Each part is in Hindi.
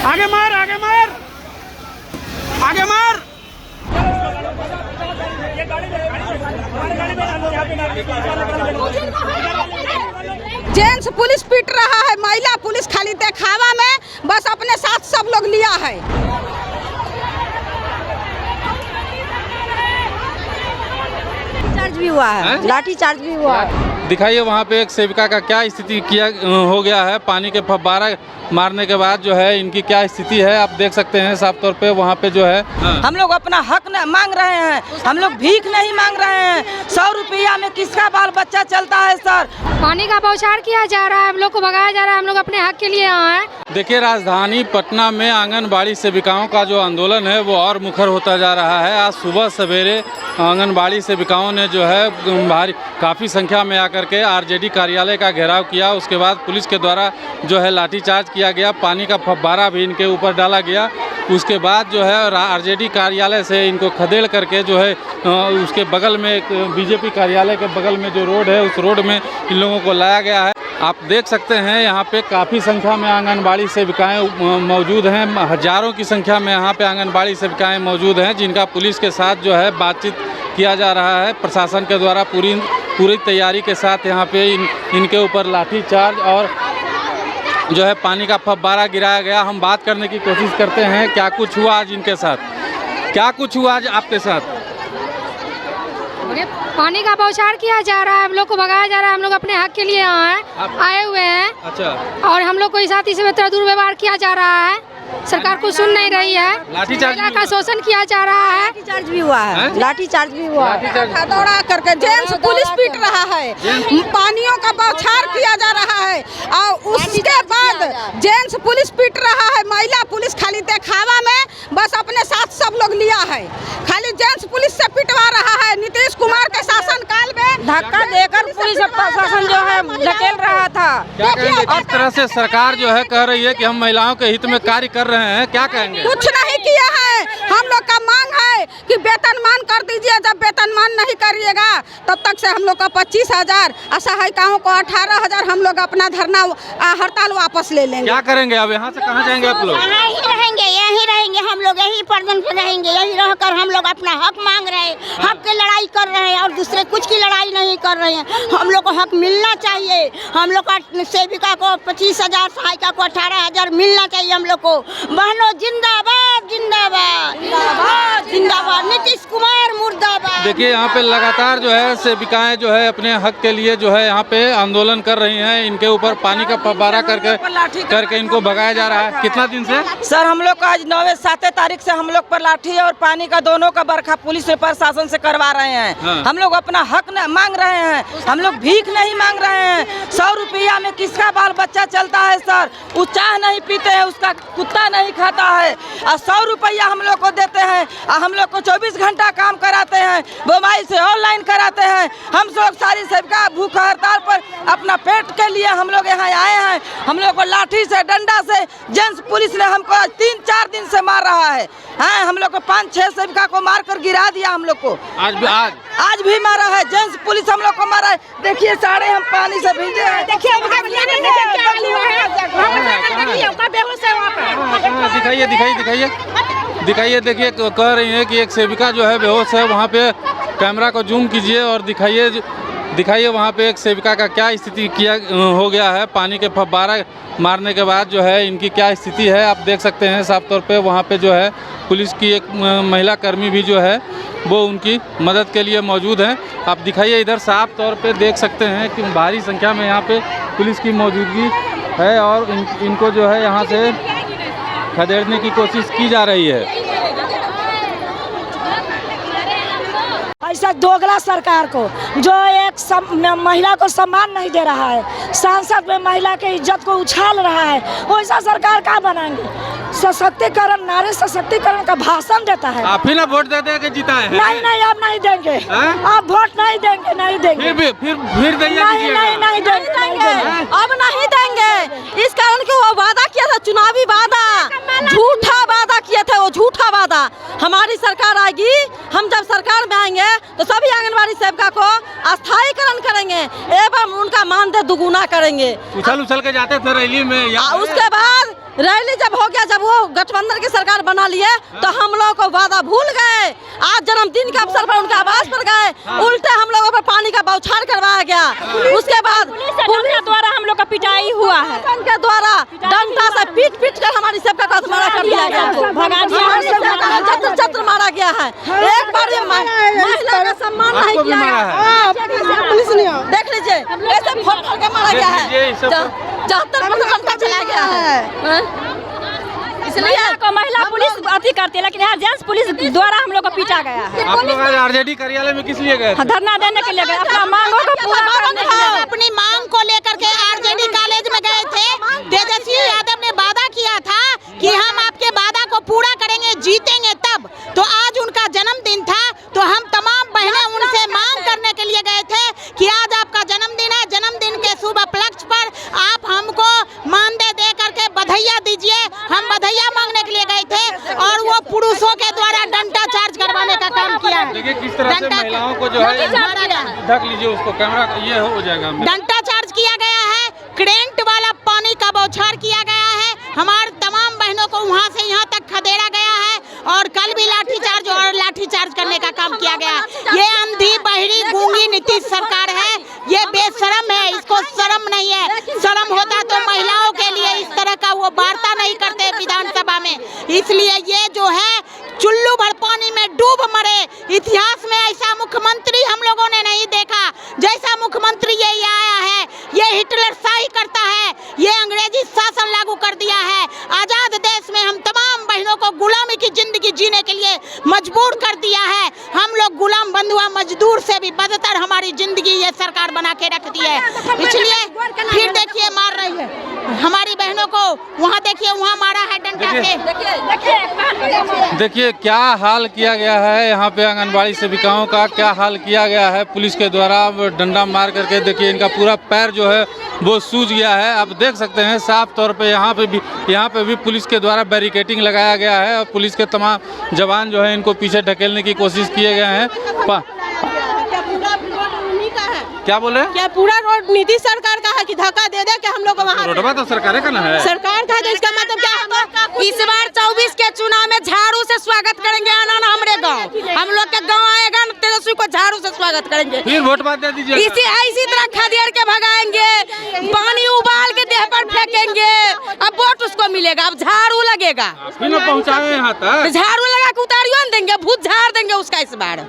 आगे मार, आगे मार, आगे मार। जेंट्स पुलिस पीट रहा है, महिला पुलिस खाली दिखावा में बस अपने साथ सब लोग लिया है। चार्ज भी हुआ है, लाठी चार्ज भी हुआ है। दिखाइए वहाँ पे एक सेविका का क्या स्थिति किया हो गया है। पानी के फव्वारा मारने के बाद जो है इनकी क्या स्थिति है आप देख सकते हैं साफ तौर पे। वहाँ पे जो है हम लोग अपना हक मांग रहे हैं, हम लोग भीख नहीं मांग रहे हैं। 100 रुपया में किसका बाल बच्चा चलता है सर? पानी का बौछार किया जा रहा है, हम लोग को भगाया जा रहा है, हम लोग अपने हक के लिए यहाँ हैं। देखिए राजधानी पटना में आंगनबाड़ी सेविकाओं का जो आंदोलन है वो और मुखर होता जा रहा है। आज सुबह सवेरे आंगनबाड़ी सेविकाओं ने जो है भारी काफ़ी संख्या में आकर के आरजेडी कार्यालय का घेराव किया। उसके बाद पुलिस के द्वारा जो है लाठीचार्ज किया गया, पानी का फव्वारा भी इनके ऊपर डाला गया। उसके बाद जो है आरजेडी कार्यालय से इनको खदेड़ करके जो है उसके बगल में एक बीजेपी कार्यालय के बगल में जो रोड है उस रोड में इन लोगों को लाया गया है। आप देख सकते हैं यहाँ पे काफ़ी संख्या में आंगनबाड़ी सेविकाएं मौजूद हैं। हज़ारों की संख्या में यहाँ पे आंगनबाड़ी सेविकाएं मौजूद हैं जिनका पुलिस के साथ जो है बातचीत किया जा रहा है। प्रशासन के द्वारा पूरी तैयारी के साथ यहाँ पे इनके ऊपर लाठीचार्ज और जो है पानी का फव्वारा गिराया गया। हम बात करने की कोशिश करते हैं क्या कुछ हुआ आज इनके साथ, क्या कुछ हुआ आज आपके साथ? पानी का बौछार किया जा रहा है, हम लोग को भगाया जा रहा है, हम लोग अपने हक के लिए यहाँ हैं, आए हुए हैं। अच्छा। और हम लोग को साथी से दुर्व्यवहार किया जा रहा है, सरकार को सुन नहीं रही है, लाठीचार्ज का शोषण किया जा रहा है। लाठी चार्ज भी हुआ है, लाठी चार्ज भी हुआ है। दौड़ा करके जेंट्स पुलिस पीट रहा है, पानियों का बौछार किया जा रहा है और उसके बाद जेंट्स पुलिस पीट रहा है, महिला पुलिस खाली दिखावा में बस अपने साथ सब लोग लिया है। खाली जेंट्स पुलिस से पिटवा रहा है। नीतीश कुमार के शासन काल में धक्का देकर पुलिस प्रशासन जो है ढकेल रहा था। क्या कहेंगे? इस तरह से सरकार जो है कह रही है कि हम महिलाओं के हित में कार्य कर रहे हैं, क्या कहेंगे? कुछ नहीं किया है। हम लोग का मांग है कि वेतनमान कर दीजिए। जब वेतनमान नहीं करिएगा तब तक से हम लोग का 25,000, असहायिकाओं को 18,000 हम लोग अपना धरना हड़ताल वापस ले लेंगे। क्या करेंगे अब यहाँ से कहाँ जाएंगे आप लोग? यहीं रहेंगे हम लोग, यही पर्दन पे रहेंगे। यही रहकर हम लोग अपना हक मांग रहे हैं, हक की लड़ाई कर रहे हैं और दूसरे कुछ की लड़ाई नहीं कर रहे हैं। हम लोग को हक मिलना चाहिए। हम लोग का सेविका को 25,000, सहायिका को 18,000 मिलना चाहिए हम लोग को। बहनों जिंदाबाद, जिंदाबाद, जिंदाबाद, जिंदाबाद। नीतीश कुमार मुर्दाबाद। देखिए यहाँ पे लगातार जो है सेविकाएं जो है अपने हक के लिए जो है यहाँ पे आंदोलन कर रही हैं। इनके ऊपर पानी का फव्वारा करके इनको भगाया जा रहा है। कितना दिन से? सर हम लोग को आज 7 तारीख से हम लोग पर लाठी और पानी का दोनों का बरखा पुलिस और प्रशासन से करवा रहे हैं। हाँ। हम लोग अपना हक मांग रहे हैं, हम लोग भीख नहीं मांग रहे हैं। 100 रुपया में किसका बाल बच्चा चलता है सर? वो चाय नहीं पीते हैं, उसका कुत्ता नहीं खाता है। और 100 रुपया हम लोग को देते हैं और हम लोग को 24 घंटा काम कराते हैं, मोबाइल से ऑनलाइन कराते हैं। हम लोग सारी सेविका भूख हड़ताल पर अपना पेट के लिए हम लोग यहाँ आए हैं। हम लोग को लाठी से, डंडा से जेंट्स पुलिस ने हमको 3-4 दिन से मार रहा है। हाँ, हम लोग को 5-6 सेविका को मार कर गिरा दिया। हम लोग को आज भी मारा है जेंट्स पुलिस, हम लोग को मारा है। देखिए सारे हम पानी से भीगे हैं। दिखाइए देखिए कह रही है कि एक सेविका जो है बेहोश है। वहाँ पे कैमरा को जूम कीजिए और दिखाइए वहाँ पे एक सेविका का क्या स्थिति किया हो गया है। पानी के फव्वारा मारने के बाद जो है इनकी क्या स्थिति है आप देख सकते हैं साफ तौर पे। वहाँ पे जो है पुलिस की एक महिला कर्मी भी जो है वो उनकी मदद के लिए मौजूद हैं। आप दिखाइए इधर साफ तौर पे देख सकते हैं कि भारी संख्या में यहाँ पे पुलिस की मौजूदगी है और इनको जो है यहाँ से खदेड़ने की कोशिश की जा रही है। ऐसा दोगला सरकार को जो एक महिला को सम्मान नहीं दे रहा है, सांसद में महिला के इज्जत को उछाल रहा है, वैसा सरकार क्या बनाएंगे? सशक्तिकरण, नारी सशक्तिकरण का भाषण देता है। आप ही ना वोट दे दे के जीता है। नहीं आप नहीं देंगे। आप वोट नहीं देंगे, नहीं देंगे। फिर नहीं देंगे। अब नहीं देंगे। इस कारण कि वो वादा किया था, चुनावी वादा, झूठा वादा किया था, वो झूठा वादा। हमारी सरकार आएगी, हम जब सरकार में आएंगे तो सभी आंगनबाड़ी सेविका को अस्थायीकरण करेंगे एवं उनका मानदेय दुगुना करेंगे। उछल के जाते थे रैली में। उसके बाद रैली जब हो गया, जब वो गठबंधन की सरकार बना लिए तो हम लोग को वादा भूल गए। आज जन्मदिन के अवसर पर उनके आवास पर गए, उल्टे हम लोगों पर पानी का बौछार करवाया गया। उसके बाद पुलिस द्वारा हम लोग का पिटाई हुआ है, के द्वारा डंडा से पीट पीट कर हमारी सबका कदमारा कर दिया गया, छत्र मारा गया है। एक बार महिला का सम्मान नहीं किया गया। पुलिस ने देख लीजिए कैसे फोड़ फोड़ के मारा गया है, 74% घंटा चला गया है। इसलिए को महिला पुलिस अति करती है, लेकिन यहाँ जेंट्स पुलिस द्वारा हम लोग को पीटा गया है। आप लोग आज आरजेडी कार्यालय में किस लिए गए थे? धरना देने के लिए गए, अपना मांगों को पूरा करने के लिए। अपनी मांग को लेकर के आरजेडी कॉलेज में गए थे। तेजस्वी यादव ने वादा किया था कि हम आपके वादा को पूरा करेंगे, जीतेंगे तब। तो आज उनका जन्मदिन था, तो हम तमाम बहनें उनसे मांग करने के लिए गए थे कि आज आपका जन्मदिन है, जन्मदिन के शुभ उपलक्ष्य पर आप हमको मानदेय दे करके बधाइयाँ दीजिए। हम बधाइयाँ मांगने के लिए गए थे और वो पुरुषों के द्वारा डंडा चार्ज करवाने का काम किया है। देखिए किस तरह से महिलाओं को जो है, ढक लीजिए उसको, कैमरा ये हो जाएगा। डंडा चार्ज किया गया है, करेंट वाला पानी का बौछार किया गया है, हमारे तमाम बहनों को वहाँ से यहाँ तक खदेड़ा गया है और कल भी लाठीचार्ज करने का काम किया गया। ये अंधी बहरी गूंगी नीतीश सरकार है, ये बेशरम है, इसको शर्म नहीं है। शर्म होता तो महिलाओं के लिए इस तरह का वो वार्ता नहीं करते विधानसभा में। इसलिए ये जो है चुल्लू भर पानी में डूब मरे। इतिहास में ऐसा मुख्यमंत्री हम लोगों ने नहीं देखा जैसा मुख्यमंत्री ये आया है। ये हिटलर शाही करता है, ये अंग्रेजी शासन लागू कर दिया है। आजाद देश में हम तमाम बहनों को गुलामी की जिंदगी जीने के लिए मजबूर कर दिया है। हम लोग गुलाम बंधुआ मजदूर से भी बदतर हमारी जिंदगी ये सरकार बना के रख दी है। इसलिए फिर देखिए मार रही है हमारी बहनों को, वहाँ देखिए वहाँ मारा है डंडा से। देखिए क्या हाल किया गया है यहाँ पे, आंगनबाड़ी सेविकाओं का क्या हाल किया गया है पुलिस के द्वारा डंडा मार करके। देखिए इनका पूरा पैर जो है वो सूज गया है। आप देख सकते हैं साफ तौर पे यहाँ पे भी पुलिस के द्वारा बैरिकेडिंग लगाया गया है और पुलिस के तमाम जवान जो है इनको पीछे ढकेलने की कोशिश किए गए हैं। क्या बोले? क्या पूरा रोड नीतीश सरकार का है कि धक्का दे दे कि हम लोग वहाँ? रोडवा तो सरकार का ना है, सरकार का है, तो इसका मतलब क्या है? इस बार 24 के चुनाव में झाड़ू से स्वागत करेंगे आना हमारे गांव। हम लोग के गांव आएगा ना, तेजस्वी को झाड़ू से स्वागत करेंगे। फिर वोट बात दे दीजिए। इसी तरह खदेड़ के भगाएंगे, पानी उबाल के देह पर फेंकेंगे, अब वोट उसको मिलेगा। अब झाड़ू लगेगा, पहुँचाए यहाँ तक झाड़ू लगा के उतारियो देंगे, भूत झाड़ देंगे उसका। इस बार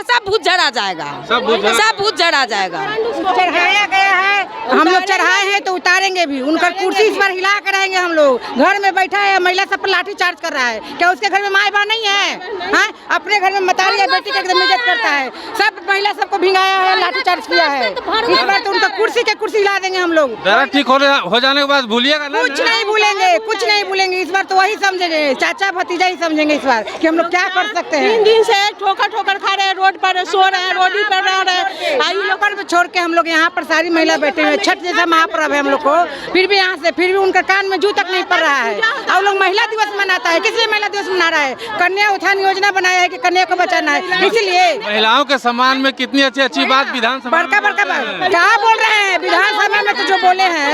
सब भूत झड़ा जाएगा, सब भूत झड़ा जाएगा। चढ़ाया गया है, हम लोग चढ़ाए हैं तो उतारेंगे भी। उनका कुर्सी इस बार हिला कर रहेंगे। हम लोग घर में बैठा है, महिला सब पर लाठी चार्ज कर रहा है। क्या उसके घर में माँ बाप नहीं है? हाँ, अपने घर में मतारी या बेटी का एकदम इज्जत करता है। सब महिला सबको भिंगाया है, लाठी चार्ज किया है। इस बार तो उनका कुर्सी के कुर्सी हिला देंगे हम लोग। ठीक हो जाने के बाद भूलिएगा ना? कुछ नहीं भूलेंगे, कुछ नहीं भूलेंगे। इस बार तो वही समझेंगे, चाचा भतीजा ही समझेंगे इस बार कि हम लोग क्या कर सकते हैं। 3 दिन से ठोकर खा रहे हैं, रोड पर सो रहे हैं, रोडी पर रह रहे हैं। आई लोग छोड़ के हम लोग यहाँ पर सारी महिला बैठे हुए। छठ जैसा महापर्व है हम लोग को, फिर भी यहाँ से फिर भी उनका कान में जू तक नहीं पड़ रहा है। और लोग महिला दिवस मनाता है, किस लिए महिला दिवस मना रहा है? कन्या उत्थान योजना बनाया है कि कन्या को बचाना है, इसलिए। महिलाओं के सम्मान में कितनी अच्छी बात विधानसभा बड़का क्या बोल रहे हैं विधानसभा में, तो जो बोले हैं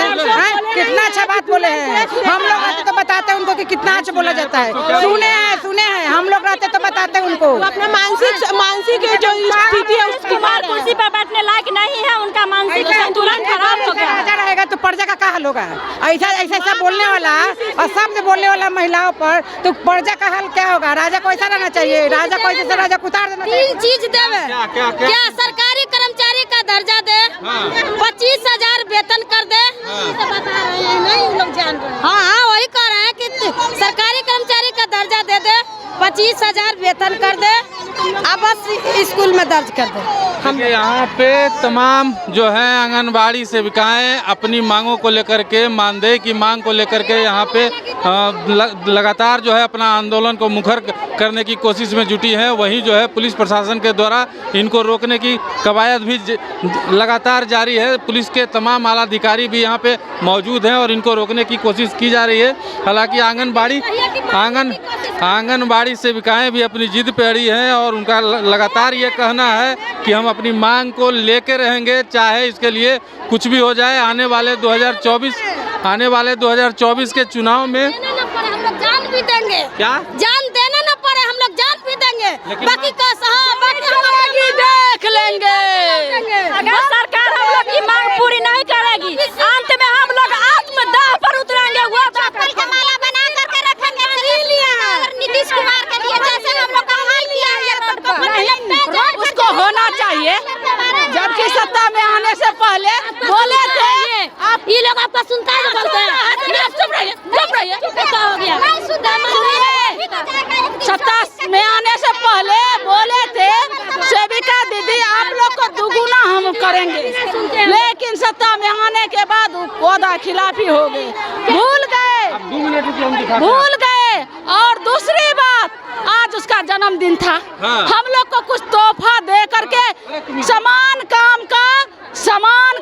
कितना अच्छा बात बोले हैं। हम लोग रहते तो बताते उनको कि कितना अच्छा बोला जाता है। सुने हैं हम लोग रहते तो बताते उनको। अपना मानसिक जो स्थिति है उसकी कुर्सी पर बैठने लायक नहीं है, उनका मानसिक संतुलन खराब हो गया। राजा रहेगा तो प्रजा का क्या हाल होगा? ऐसा बोलने वाला और शब्द बोलने वाला महिलाओं पर, तो प्रजा का हाल क्या होगा? राजा को ऐसा रहना चाहिए, राजा को ऐसे राजा को उतार देना चाहिए। 3 चीज देवे, क्या सरकारी कर्मचारी का दर्जा दे, 25,000 वेतन कर दे। बता रहे हैं नहीं लोग जान रहे हैं। हाँ वही कह रहे हैं कि सरकारी कर्मचारी का दर्जा दे दे, 25,000 वेतन कर दे, अब बस स्कूल में दर्ज कर दे। हम यहाँ पे तमाम जो है आंगनबाड़ी सेविकाएं अपनी मांगों को लेकर के, मानदेय की मांग को लेकर के यहाँ पे लगातार जो है अपना आंदोलन को मुखर करने की कोशिश में जुटी है। वहीं जो है पुलिस प्रशासन के द्वारा इनको रोकने की कवायद भी लगातार जारी है। पुलिस के तमाम आला अधिकारी भी यहाँ पे मौजूद हैं और इनको रोकने की कोशिश की जा रही है। हालांकि आंगनबाड़ी सेविकाएं भी अपनी जिद पे अड़ी हैं और उनका लगातार ये कहना है कि हम अपनी मांग को लेके रहेंगे, चाहे इसके लिए कुछ भी हो जाए। आने वाले 2024 आने वाले 2024 के चुनाव में हम लोग जान भी देंगे, क्या जान देना न पड़े हम लोग जान भी देंगे, बाकी देख लेंगे। अगर सरकार हम लोग की मांग पूरी नहीं करेगी, अंत में हम लोग आत्मदाह पर उतरेंगे। वो चप्पल का माला बना करके रखेंगे नीतीश कुमार के लिए, जैसे हम लोग का हाल किया है उसको होना चाहिए। जबकि सत्ता में आने से पहले बोले थे आप ये लोग आपका सुनता है बोलते हैं, चुप रहिए, चुप रहिए। क्या हो गया? सत्ता में आने से पहले बोले थे सेविका दीदी आप लोग को दुगुना हम करेंगे, लेकिन सत्ता में आने के बाद वादा खिलाफी हो गए, भूल गए। और दूसरी बात, आज उसका जन्मदिन था, हम लोग को कुछ तोहफा दे करके समान काम का समान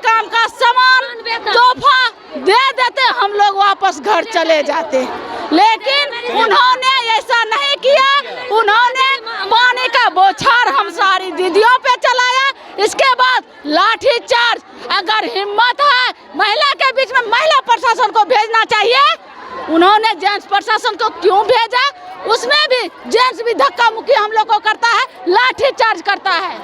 तोहफा दे देते, हम लोग वापस घर चले जाते। लेकिन उन्होंने ऐसा नहीं किया, उन्होंने पानी का बौछार हम सारी दीदियों पे चलाया। इसके बाद लाठी चार्ज। अगर हिम्मत है महिला के बीच में, महिला प्रशासन को भेजना चाहिए। उन्होंने जेंट्स प्रशासन को क्यों भेजा? उसमें भी जेंट्स भी धक्का मुक्की हम लोग को करता है, लाठी चार्ज करता है।